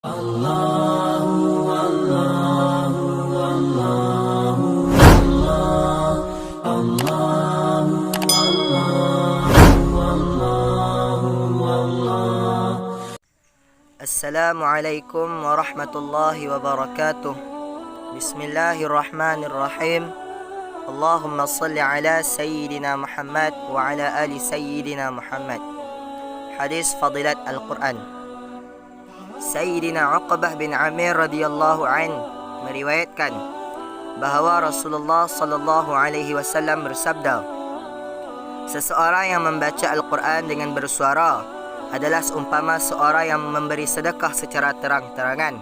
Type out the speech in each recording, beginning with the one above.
Assalamualaikum warahmatullahi wabarakatuh. Bismillahirrahmanirrahim. Allahumma salli ala Sayyidina Muhammad wa ala ali Sayyidina Muhammad. Hadis Fadilat Al-Quran. Sayyidina Uqbah bin Amir radhiyallahu an meriwayatkan bahawa Rasulullah sallallahu alaihi wasallam bersabda, seseorang yang membaca Al-Quran dengan bersuara adalah seumpama seorang yang memberi sedekah secara terang-terangan,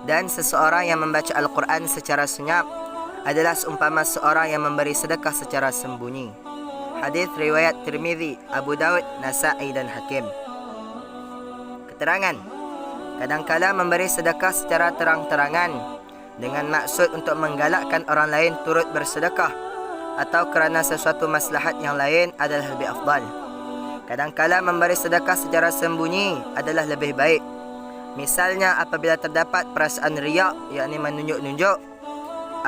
dan seseorang yang membaca Al-Quran secara senyap adalah seumpama seorang yang memberi sedekah secara sembunyi. Hadis riwayat Tirmizi, Abu Daud, Nasa'i dan Hakim. Keterangan: kadangkala memberi sedekah secara terang-terangan dengan maksud untuk menggalakkan orang lain turut bersedekah atau kerana sesuatu maslahat yang lain adalah lebih afdal. Kadangkala memberi sedekah secara sembunyi adalah lebih baik. Misalnya apabila terdapat perasaan riak, yakni menunjuk-nunjuk,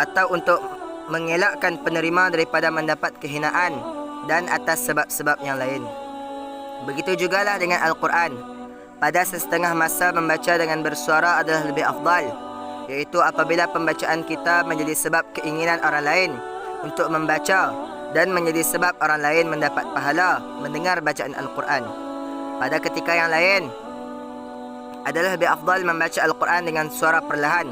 atau untuk mengelakkan penerima daripada mendapat kehinaan, dan atas sebab-sebab yang lain. Begitu jugalah dengan Al-Quran. Pada sesetengah masa membaca dengan bersuara adalah lebih afdal, iaitu apabila pembacaan kita menjadi sebab keinginan orang lain untuk membaca dan menjadi sebab orang lain mendapat pahala mendengar bacaan Al-Quran. Pada ketika yang lain adalah lebih afdal membaca Al-Quran dengan suara perlahan,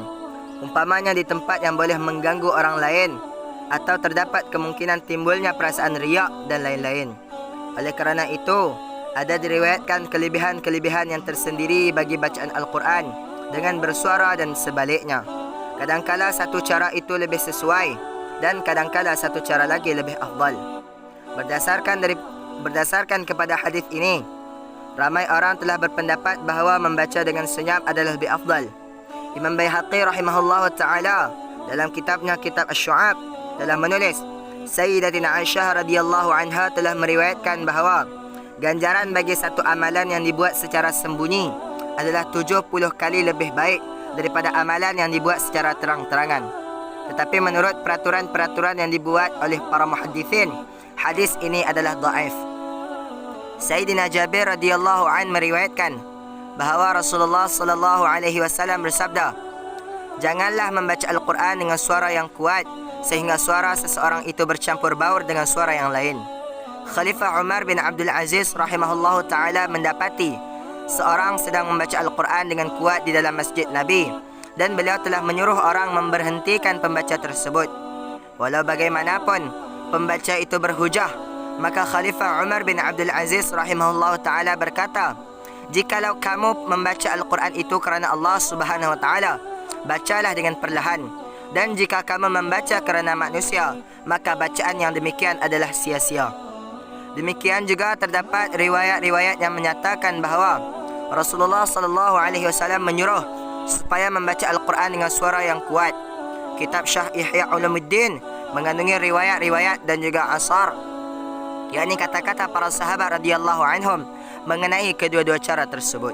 umpamanya di tempat yang boleh mengganggu orang lain atau terdapat kemungkinan timbulnya perasaan riak dan lain-lain. Oleh kerana itu, ada diriwayatkan kelebihan-kelebihan yang tersendiri bagi bacaan Al-Quran dengan bersuara dan sebaliknya. Kadangkala satu cara itu lebih sesuai dan kadangkala satu cara lagi lebih afdal. Berdasarkan kepada hadis ini, ramai orang telah berpendapat bahawa membaca dengan senyap adalah lebih afdal. Imam Baihaqi rahimahullah ta'ala dalam kitabnya Kitab Asy-Syu'ab telah menulis, Sayyidatina Aisyah radhiyallahu anha telah meriwayatkan bahawa ganjaran bagi satu amalan yang dibuat secara sembunyi adalah 70 kali lebih baik daripada amalan yang dibuat secara terang-terangan. Tetapi menurut peraturan-peraturan yang dibuat oleh para muhaddithin, hadis ini adalah dhaif. Sayyidina Jabir radhiyallahu an meriwayatkan bahawa Rasulullah sallallahu alaihi wasallam bersabda, janganlah membaca Al-Quran dengan suara yang kuat sehingga suara seseorang itu bercampur baur dengan suara yang lain. Khalifah Umar bin Abdul Aziz rahimahullahu ta'ala mendapati seorang sedang membaca Al-Quran dengan kuat di dalam masjid Nabi, dan beliau telah menyuruh orang memberhentikan pembaca tersebut. Walau bagaimanapun pembaca itu berhujah, maka Khalifah Umar bin Abdul Aziz rahimahullahu ta'ala berkata, jikalau kamu membaca Al-Quran itu kerana Allah subhanahu wa ta'ala, bacalah dengan perlahan. Dan jika kamu membaca kerana manusia, maka bacaan yang demikian adalah sia-sia. Demikian juga terdapat riwayat-riwayat yang menyatakan bahawa Rasulullah sallallahu alaihi wasallam menyuruh supaya membaca Al-Quran dengan suara yang kuat. Kitab Syah Ihya Ulumuddin mengandungi riwayat-riwayat dan juga asar, yakni kata-kata para sahabat radhiyallahu anhum mengenai kedua-dua cara tersebut.